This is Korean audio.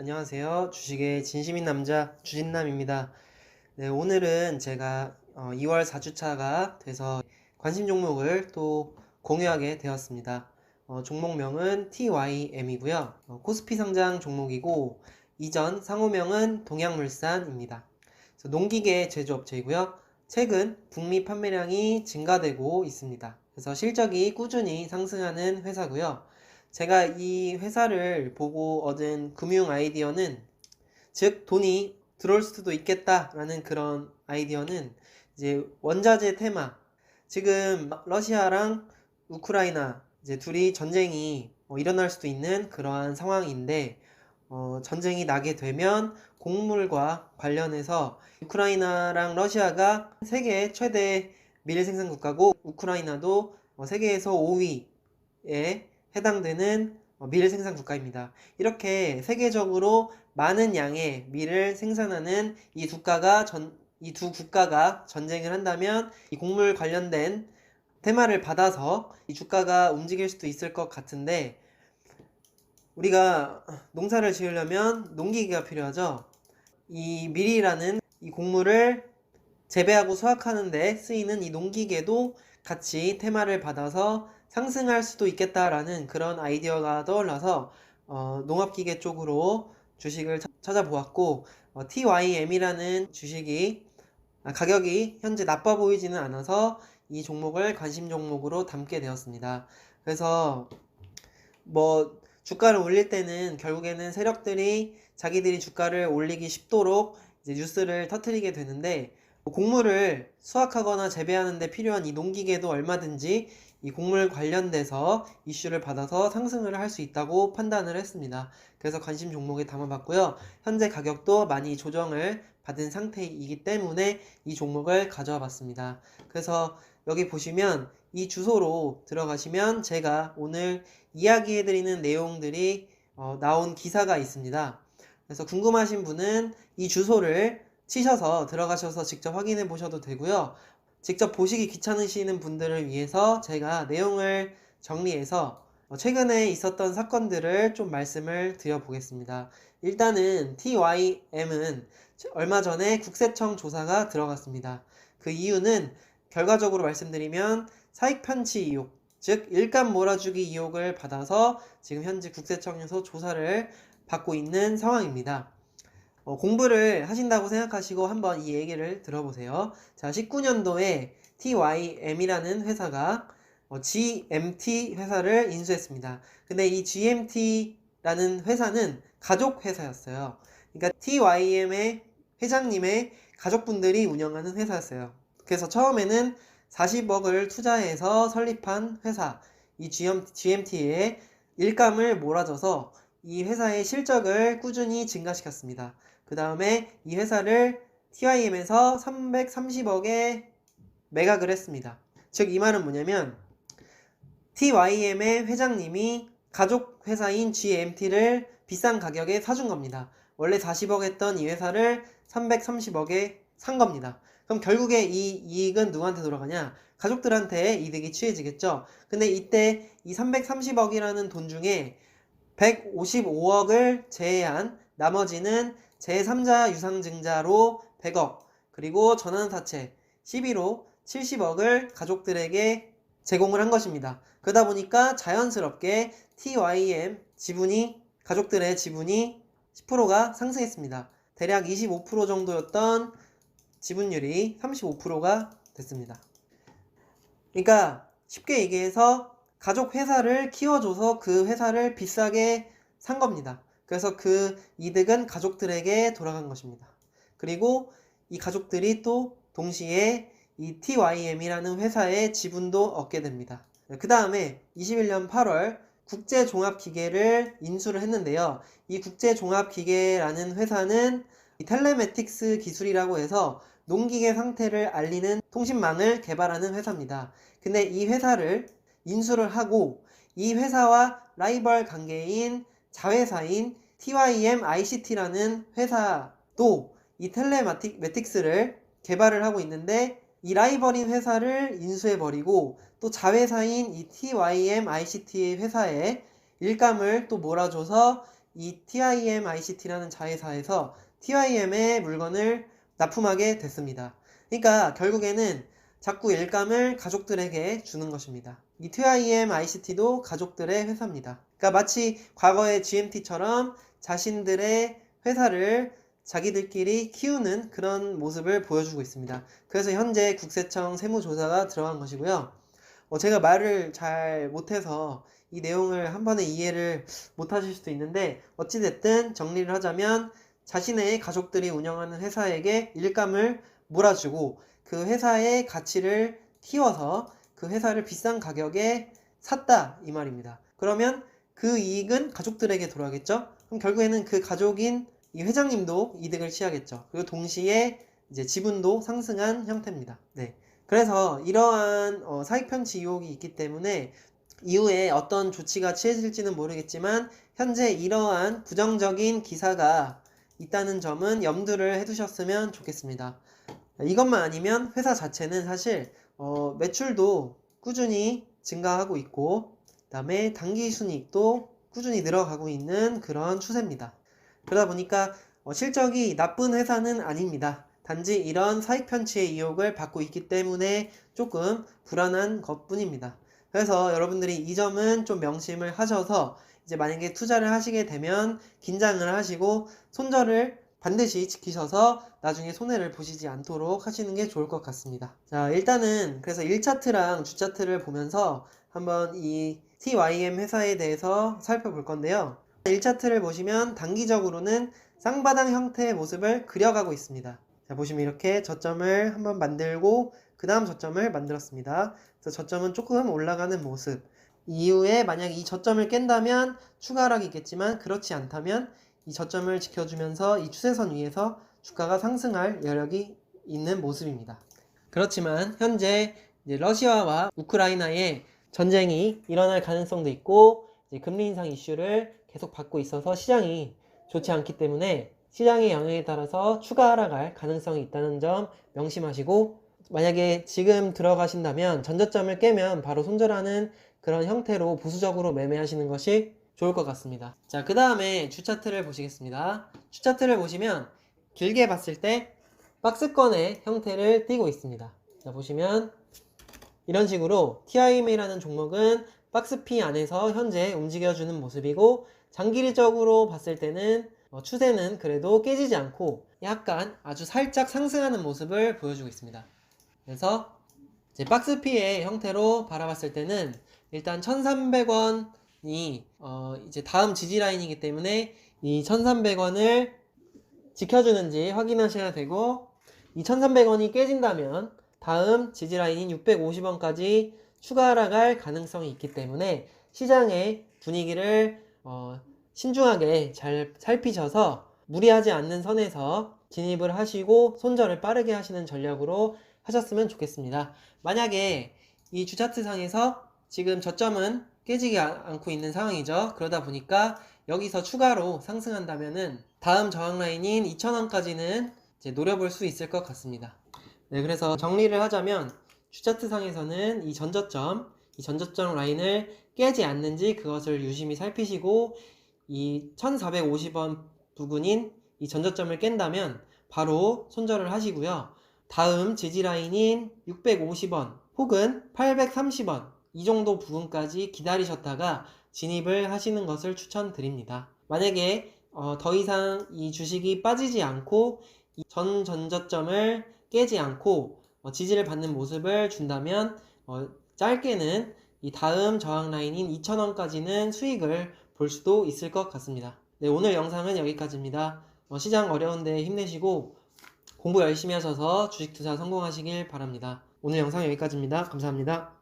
안녕하세요. 주식의 진심인 남자 주진남입니다. 네, 오늘은 제가 2월 4주차가 돼서 관심 종목을 또 공유하게 되었습니다. 종목명은 TYM이고요. 코스피 상장 종목이고 이전 상호명은 동양물산입니다. 그래서 농기계 제조업체이고요. 최근 북미 판매량이 증가되고 있습니다. 그래서 실적이 꾸준히 상승하는 회사고요. 제가 이 회사를 보고 얻은 금융 아이디어는, 즉 돈이 들어올 수도 있겠다라는 그런 아이디어는 이제 원자재 테마. 지금 러시아랑 우크라이나 이제 둘이 전쟁이 일어날 수도 있는 그러한 상황인데, 전쟁이 나게 되면 곡물과 관련해서 우크라이나랑 러시아가 세계 최대 밀 생산 국가고, 우크라이나도 세계에서 5위에 해당되는 밀 생산 국가입니다. 이렇게 세계적으로 많은 양의 밀을 생산하는 이 두 국가가 전쟁을 한다면 이 곡물 관련된 테마를 받아서 이 주가가 움직일 수도 있을 것 같은데, 우리가 농사를 지으려면 농기계가 필요하죠. 이 밀이라는 이 곡물을 재배하고 수확하는 데 쓰이는 이 농기계도 같이 테마를 받아서 상승할 수도 있겠다라는 그런 아이디어가 떠올라서 농업기계 쪽으로 주식을 찾아보았고, TYM이라는 주식이 가격이 현재 나빠 보이지는 않아서 이 종목을 관심 종목으로 담게 되었습니다. 그래서 주가를 올릴 때는 결국에는 세력들이 자기들이 주가를 올리기 쉽도록 이제 뉴스를 터뜨리게 되는데, 곡물을 수확하거나 재배하는 데 필요한 이 농기계도 얼마든지 이 곡물 관련돼서 이슈를 받아서 상승을 할 수 있다고 판단을 했습니다. 그래서 관심 종목에 담아봤고요. 현재 가격도 많이 조정을 받은 상태이기 때문에 이 종목을 가져와 봤습니다. 그래서 여기 보시면 이 주소로 들어가시면 제가 오늘 이야기해드리는 내용들이 나온 기사가 있습니다. 그래서 궁금하신 분은 이 주소를 치셔서 들어가셔서 직접 확인해 보셔도 되고요. 직접 보시기 귀찮으시는 분들을 위해서 제가 내용을 정리해서 최근에 있었던 사건들을 좀 말씀을 드려보겠습니다. 일단은 TYM은 얼마 전에 국세청 조사가 들어갔습니다. 그 이유는 결과적으로 말씀드리면 사익 편취 의혹, 즉 일감 몰아주기 의혹을 받아서 지금 현재 국세청에서 조사를 받고 있는 상황입니다. 공부를 하신다고 생각하시고 한번 이 얘기를 들어보세요. 자, 19년도에 TYM이라는 회사가 GMT 회사를 인수했습니다. 근데 이 GMT라는 회사는 가족 회사였어요. 그러니까 TYM의 회장님의 가족분들이 운영하는 회사였어요. 그래서 처음에는 40억을 투자해서 설립한 회사, 이 GMT에 일감을 몰아줘서 이 회사의 실적을 꾸준히 증가시켰습니다. 그 다음에 이 회사를 TYM에서 330억에 매각을 했습니다. 즉 이 말은 뭐냐면 TYM의 회장님이 가족 회사인 GMT를 비싼 가격에 사준 겁니다. 원래 40억 했던 이 회사를 330억에 산 겁니다. 그럼 결국에 이 이익은 누구한테 돌아가냐? 가족들한테 이득이 취해지겠죠. 근데 이때 이 330억이라는 돈 중에 155억을 제외한 나머지는 제3자 유상증자로 100억, 그리고 전환사채 11호 70억을 가족들에게 제공을 한 것입니다. 그러다 보니까 자연스럽게 TYM 가족들의 지분이 10%가 상승했습니다. 대략 25% 정도였던 지분율이 35%가 됐습니다. 그러니까 쉽게 얘기해서 가족 회사를 키워줘서 그 회사를 비싸게 산 겁니다. 그래서 그 이득은 가족들에게 돌아간 것입니다. 그리고 이 가족들이 또 동시에 이 TYM이라는 회사의 지분도 얻게 됩니다. 그 다음에 21년 8월 국제종합기계를 인수를 했는데요. 이 국제종합기계라는 회사는 이 텔레매틱스 기술이라고 해서 농기계 상태를 알리는 통신망을 개발하는 회사입니다. 근데 이 회사를 인수를 하고 이 회사와 라이벌 관계인 자회사인 TYM ICT라는 회사도 이 텔레매틱스를 개발을 하고 있는데, 이 라이벌인 회사를 인수해버리고 또 자회사인 이 TYM ICT 회사에 일감을 또 몰아줘서 이 TIM ICT라는 자회사에서 TIM의 물건을 납품하게 됐습니다. 그러니까 결국에는 자꾸 일감을 가족들에게 주는 것입니다. 이 TIM ICT도 가족들의 회사입니다. 그러니까 마치 과거의 GMT처럼 자신들의 회사를 자기들끼리 키우는 그런 모습을 보여주고 있습니다. 그래서 현재 국세청 세무조사가 들어간 것이고요. 제가 말을 잘 못해서 이 내용을 한 번에 이해를 못하실 수도 있는데, 어찌됐든 정리를 하자면 자신의 가족들이 운영하는 회사에게 일감을 몰아주고 그 회사의 가치를 띄워서 그 회사를 비싼 가격에 샀다, 이 말입니다. 그러면 그 이익은 가족들에게 돌아가겠죠? 그럼 결국에는 그 가족인 이 회장님도 이득을 취하겠죠. 그리고 동시에 이제 지분도 상승한 형태입니다. 네. 그래서 이러한 사익 편취 의혹이 있기 때문에 이후에 어떤 조치가 취해질지는 모르겠지만 현재 이러한 부정적인 기사가 있다는 점은 염두를 해두셨으면 좋겠습니다. 이것만 아니면 회사 자체는 사실 매출도 꾸준히 증가하고 있고, 그 다음에 당기순이익도 꾸준히 늘어가고 있는 그런 추세입니다. 그러다 보니까 실적이 나쁜 회사는 아닙니다. 단지 이런 사익 편취의 의혹을 받고 있기 때문에 조금 불안한 것 뿐입니다. 그래서 여러분들이 이 점은 좀 명심을 하셔서 이제 만약에 투자를 하시게 되면 긴장을 하시고 손절을 반드시 지키셔서 나중에 손해를 보시지 않도록 하시는 게 좋을 것 같습니다. 자, 일단은 그래서 1차트랑 주차트를 보면서 한번 이 TYM 회사에 대해서 살펴볼 건데요. 1차트를 보시면 단기적으로는 쌍바닥 형태의 모습을 그려가고 있습니다. 자, 보시면 이렇게 저점을 한번 만들고 그 다음 저점을 만들었습니다. 그래서 저점은 조금 올라가는 모습. 이후에 만약 이 저점을 깬다면 추가 하락이 있겠지만, 그렇지 않다면 이 저점을 지켜주면서 이 추세선 위에서 주가가 상승할 여력이 있는 모습입니다. 그렇지만 현재 이제 러시아와 우크라이나의 전쟁이 일어날 가능성도 있고, 이제 금리 인상 이슈를 계속 받고 있어서 시장이 좋지 않기 때문에 시장의 영향에 따라서 추가 하락할 가능성이 있다는 점 명심하시고, 만약에 지금 들어가신다면 전저점을 깨면 바로 손절하는 그런 형태로 보수적으로 매매하시는 것이 좋을 것 같습니다. 자, 그 다음에 주차트를 보시겠습니다. 주차트를 보시면 길게 봤을 때 박스권의 형태를 띠고 있습니다. 자, 보시면 이런 식으로 TIM이라는 종목은 박스 P 안에서 현재 움직여주는 모습이고, 장기적으로 봤을 때는 추세는 그래도 깨지지 않고 약간 아주 살짝 상승하는 모습을 보여주고 있습니다. 그래서 이제 박스 P의 형태로 바라봤을 때는 일단 1300원이 이제 다음 지지 라인이기 때문에 이 1300원을 지켜주는지 확인하셔야 되고, 이 1300원이 깨진다면 다음 지지 라인인 650원까지 추가 하락할 가능성이 있기 때문에 시장의 분위기를 신중하게 잘 살피셔서 무리하지 않는 선에서 진입을 하시고 손절을 빠르게 하시는 전략으로 하셨으면 좋겠습니다. 만약에 이 주차트 상에서 지금 저점은 깨지지 않고 있는 상황이죠. 그러다 보니까 여기서 추가로 상승한다면은 다음 저항 라인인 2000원까지는 이제 노려볼 수 있을 것 같습니다. 네, 그래서 정리를 하자면 주차트 상에서는 이 전저점 라인을 깨지 않는지 그것을 유심히 살피시고, 이 1450원 부근인 이 전저점을 깬다면 바로 손절을 하시고요. 다음 지지 라인인 650원 혹은 830원 이 정도 부분까지 기다리셨다가 진입을 하시는 것을 추천드립니다. 만약에 더 이상 이 주식이 빠지지 않고 이 전저점을 깨지 않고 지지를 받는 모습을 준다면 짧게는 이 다음 저항 라인인 2000원까지는 수익을 볼 수도 있을 것 같습니다. 네, 오늘 영상은 여기까지입니다. 시장 어려운데 힘내시고 공부 열심히 하셔서 주식 투자 성공하시길 바랍니다. 오늘 영상 여기까지입니다. 감사합니다.